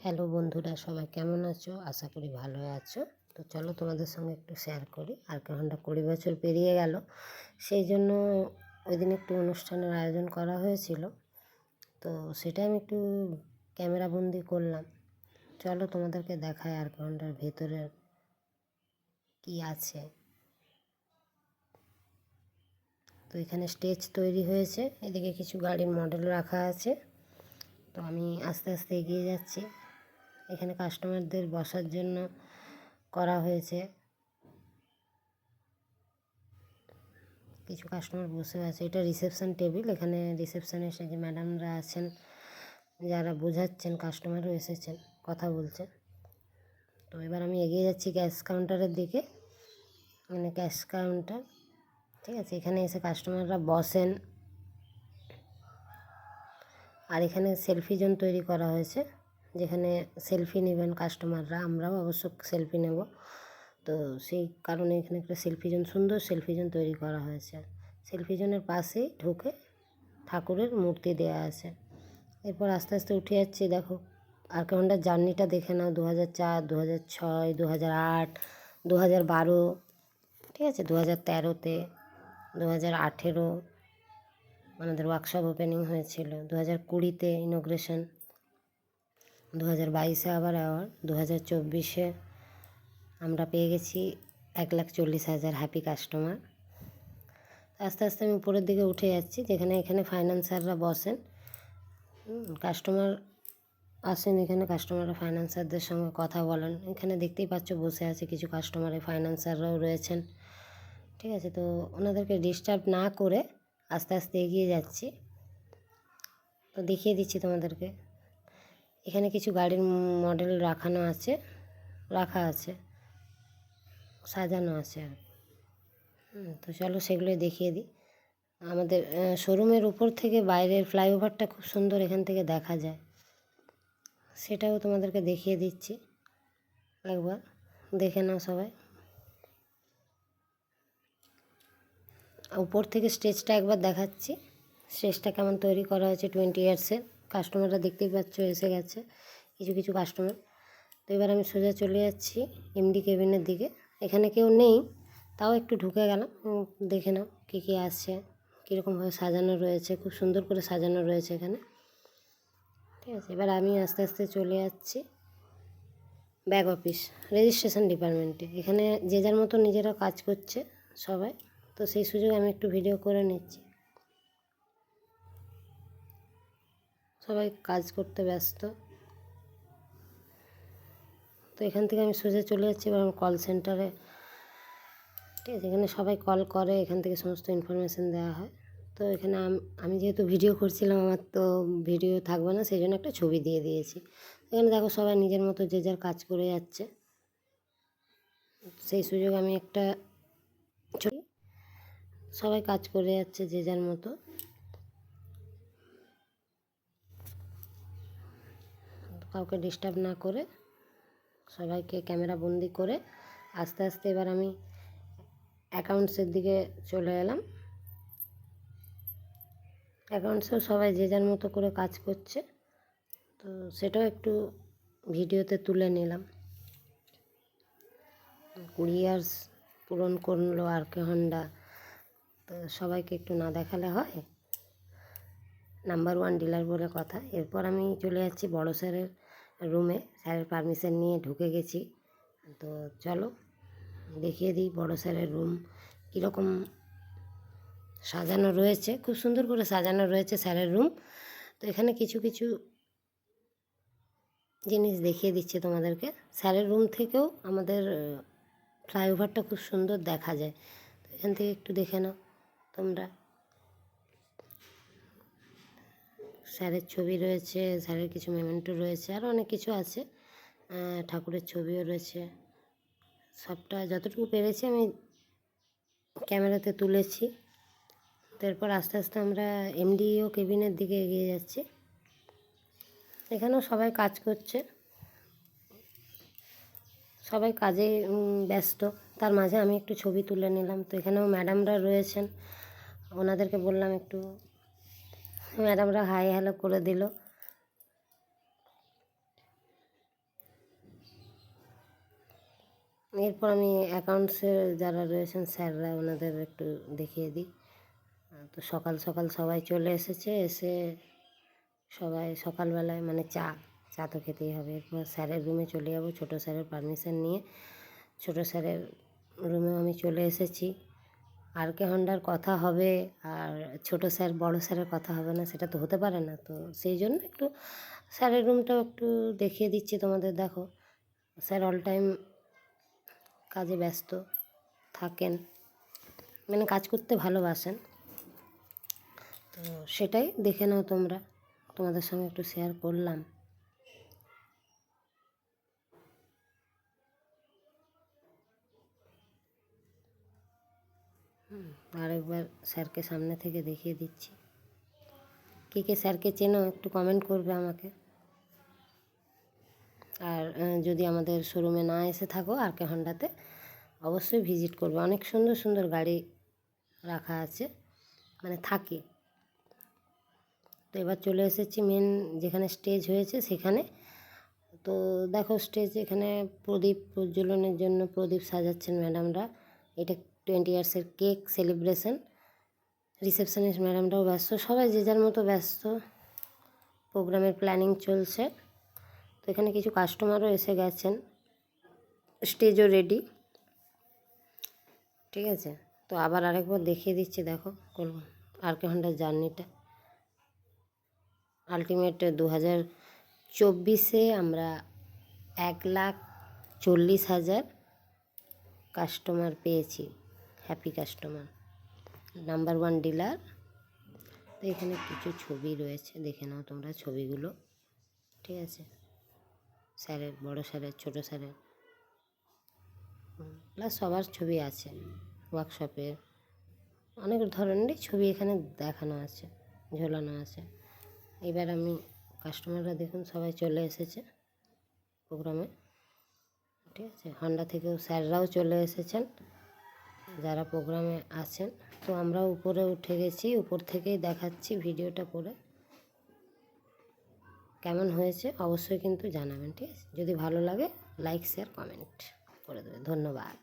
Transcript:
Hello বন্ধুরা, সবাই কেমন আছো? আশা করি ভালো আছো। তো চলো তোমাদের সঙ্গে একটু শেয়ার করি। আর ঘন্টা 20 বছর পেরিয়ে গেল, সেই জন্য ওই দিন একটু অনুষ্ঠানের আয়োজন করা হয়েছিল। তো সেটা আমি একটু ক্যামেরা বন্দি করলাম। চলো তোমাদেরকে দেখায় আর ঘন্টার ভেতরে কি আছে। তো এখানে স্টেজ তৈরি হয়েছে, এদিকে কিছু গাড়ির মডেল রাখা আছে। তো আমি আস্তে আস্তে এগিয়ে যাচ্ছি। এখানে কাস্টমারদের বসার জন্য করা হয়েছে, কিছু কাস্টমার বসে আছে। এটা রিসেপশন টেবিল। এখানে রিসেপশনে এসে যে ম্যাডামরা আছেন, যারা বোঝাচ্ছেন, কাস্টমারও এসেছেন, কথা বলছেন। তো এবার আমি এগিয়ে যাচ্ছি ক্যাশ কাউন্টারের দিকে, মানে ক্যাশ কাউন্টার। ঠিক আছে, এখানে এসে কাস্টমাররা বসেন। আর এখানে সেলফি জোন তৈরি করা হয়েছে, যেখানে সেলফি নেবেন কাস্টমাররা, আমরাও অবশ্য সেলফি নেব। তো সেই কারণে এখানে একটা সেলফি জোন, সুন্দর সেলফি জোন তৈরি করা হয়েছে। সেলফি জোনের পাশেই ঢুকে ঠাকুরের মূর্তি দেওয়া আছে। এরপর আস্তে আস্তে উঠে যাচ্ছি। দেখো আর ঘন্টার জার্নিটা দেখে নাও। 2004, 2006, 2008, 2012, ঠিক আছে, 2013-তে, 2018 আমাদের ওয়ার্কশপ ওপেনিং হয়েছিল, 2020-তে ইনোগ্রেশন, 2022-এ আবার অ্যাওয়ার্ড, 2024-এ আমরা পেয়ে গেছি 1,40,000 হ্যাপি কাস্টমার। আস্তে আস্তে আমি উপরের দিকে উঠে যাচ্ছি, যেখানে এখানে ফাইন্যান্সাররা বসেন। কাস্টমার আসেন, এখানে কাস্টমাররা ফাইন্যান্সারদের সঙ্গে কথা বলেন। এখানে দেখতেই পাচ্ছ বসে আছে কিছু কাস্টমারে, ফাইন্যান্সাররাও রয়েছেন। ঠিক আছে, তো ওনাদেরকে ডিস্টার্ব না করে আস্তে আস্তে এগিয়ে যাচ্ছি। তো দেখিয়ে দিচ্ছি তোমাদেরকে। এখানে কিছু গাড়ির মডেল রাখা আছে, সাজানো আছে আর। তো চলো সেগুলোই দেখিয়ে দিই। আমাদের শোরুমের উপর থেকে বাইরের ফ্লাইওভারটা খুব সুন্দর এখান থেকে দেখা যায়, সেটাও তোমাদেরকে দেখিয়ে দিচ্ছি। একবার দেখে নাও সবাই। উপর থেকে স্টেজটা একবার দেখাচ্ছি, স্টেজটা কেমন তৈরি করা হয়েছে 20 ইয়ার্সের। কাস্টমাররা দেখতেই পাচ্ছ এসে গেছে কিছু কিছু কাস্টমার। তো এবার আমি সোজা চলে যাচ্ছি এমডি কেবিনের দিকে। এখানে কেউ নেই, তাও একটু ঢুকে গেলাম। দেখে নাও কী কী আসছে, কীরকমভাবে সাজানো রয়েছে, খুব সুন্দর করে সাজানো রয়েছে এখানে। ঠিক আছে, এবার আমি আস্তে আস্তে চলে যাচ্ছি ব্যাক অফিস, রেজিস্ট্রেশন ডিপার্টমেন্টে। এখানে যে যার মতো নিজেরা কাজ করছে সবাই। তো সেই সুযোগে আমি একটু ভিডিও করে নিচ্ছি। সবাই কাজ করতে ব্যস্ত। তো এখান থেকে আমি সোজা চলে যাচ্ছি এবার আমার কল সেন্টারে। ঠিক আছে, এখানে সবাই কল করে, এখান থেকে সমস্ত ইনফরমেশান দেওয়া হয়। তো এখানে আমি যেহেতু ভিডিও করছিলাম, আমার তো ভিডিও থাকবে না, সেই জন্য একটা ছবি দিয়ে দিয়েছি। এখানে দেখো সবাই নিজের মতো যে যার কাজ করে যাচ্ছে। সেই সুযোগ আমি একটা ছবি, সবাই কাজ করে যাচ্ছে যে যার মতো। কাউকে ডিস্টার্ব না করে সবাইকে ক্যামেরা বন্দি করে আস্তে আস্তে এবার আমি অ্যাকাউন্টসের দিকে চলে এলাম। অ্যাকাউন্টসেও সবাই যে যার মতো করে কাজ করছে, তো সেটাও একটু ভিডিওতে তুলে নিলাম। 20 ইয়ার্স পূরণ করলো আরকে হন্ডা, তো সবাইকে একটু না দেখালে হয়। নাম্বার 1 ডিলার বলে কথা। এরপর আমি চলে যাচ্ছি বড় স্যারের রুমে, স্যারের পারমিশন নিয়ে ঢুকে গেছি। তো চলো দেখিয়ে দিই বড় স্যারের রুম কীরকম সাজানো রয়েছে। খুব সুন্দর করে সাজানো রয়েছে স্যারের রুম। তো এখানে কিছু কিছু জিনিস দেখিয়ে দিচ্ছে তোমাদেরকে। স্যারের রুম থেকেও আমাদের ফ্লাইওভারটা খুব সুন্দর দেখা যায়। তো এখান থেকে একটু দেখে নাও তোমরা। স্যারের ছবি রয়েছে, স্যারের কিছু মেমেন্টো রয়েছে, আর অনেক কিছু আছে, ঠাকুরের ছবিও রয়েছে। সবটা যতটুকু পেরেছি আমি ক্যামেরাতে তুলেছি। তারপর আস্তে আস্তে আমরা এমডিও কেবিনের দিকে এগিয়ে যাচ্ছি। এখানেও সবাই কাজ করছে, সবাই কাজে ব্যস্ত। তার মাঝে আমি একটু ছবি তুলে নিলাম। তো এখানেও ম্যাডামরা রয়েছেন, ওনাদেরকে বললাম একটু, ম্যাডামরা হাই হ্যালো করে দিল। এরপর আমি অ্যাকাউন্টসের যারা রয়েছেন স্যাররা, ওনাদের একটু দেখিয়ে দিই। তো সকাল সকাল সবাই চলে এসেছে, এসে সবাই সকালবেলায় মানে চা তো খেতেই হবে। এরপর স্যারের রুমে চলে যাব, ছোটো স্যারের পারমিশন নিয়ে ছোটো স্যারের রুমেও আমি চলে এসেছি। আরকে হন্ডার কথা হবে আর ছোটো স্যার বড় স্যারের কথা হবে না, সেটা তো হতে পারে না। তো সেই জন্য একটু স্যারের রুমটাও একটু দেখিয়ে দিচ্ছি তোমাদের। দেখো, স্যার অল টাইম কাজে ব্যস্ত থাকেন, মানে কাজ করতে ভালোবাসেন। তো সেটাই দেখে নাও তোমরা, তোমাদের সঙ্গে একটু শেয়ার করলাম। আরেকবার স্যারকে সামনে থেকে দেখিয়ে দিচ্ছি। কে কে স্যারকে চেনো একটু কমেন্ট করবে আমাকে। আর যদি আমাদের শোরুমে না এসে থাকো আরকে হন্ডাতে, অবশ্যই ভিজিট করবে। অনেক সুন্দর সুন্দর গাড়ি রাখা আছে, মানে থাকে। তো এবার চলে এসেছি মেন যেখানে স্টেজ হয়েছে সেখানে। তো দেখো, স্টেজ এখানে প্রদীপ প্রজ্বলনের জন্য প্রদীপ সাজাচ্ছেন ম্যাডামরা। এটা 20 ইয়ার্সের কেক সেলিব্রেশন। রিসেপশনিস্ট ম্যাডামরাও ব্যস্ত, সবাই যে যার মতো ব্যস্ত, প্রোগ্রামের প্ল্যানিং চলছে। তো এখানে কিছু কাস্টমারও এসে গেছেন, স্টেজও রেডি। ঠিক আছে, তো আবার আরেকবার দেখিয়ে দিচ্ছি। দেখো আরকে হন্ডার জার্নিটা। আলটিমেট 2024-এ আমরা 1,40,000 কাস্টমার পেয়েছি, হ্যাপি কাস্টমার, নাম্বার 1 ডিলার। তো এখানে কিছু ছবি রয়েছে, দেখে নাও তোমরা ছবিগুলো। ঠিক আছে, স্যারের, বড় স্যারের, ছোটো স্যারের, প্লাস সবার ছবি আছে। ওয়ার্কশপের অনেক ধরনেরই ছবি এখানে দেখানো আছে, ঝোলানো আছে। এবার আমি কাস্টমাররা দেখুন সবাই চলে এসেছে প্রোগ্রামে। ঠিক আছে, হন্ডা থেকেও স্যাররাও চলে এসেছেন যারা প্রোগ্রামে আছেন। তো আমরা উপরে উঠে গেছি, উপর থেকেই দেখাচ্ছি ভিডিওটা করে। কেমন হয়েছে অবশ্যই কিন্তু জানাবেন। ঠিক আছে, যদি ভালো লাগে লাইক শেয়ার কমেন্ট করে দেবেন। ধন্যবাদ।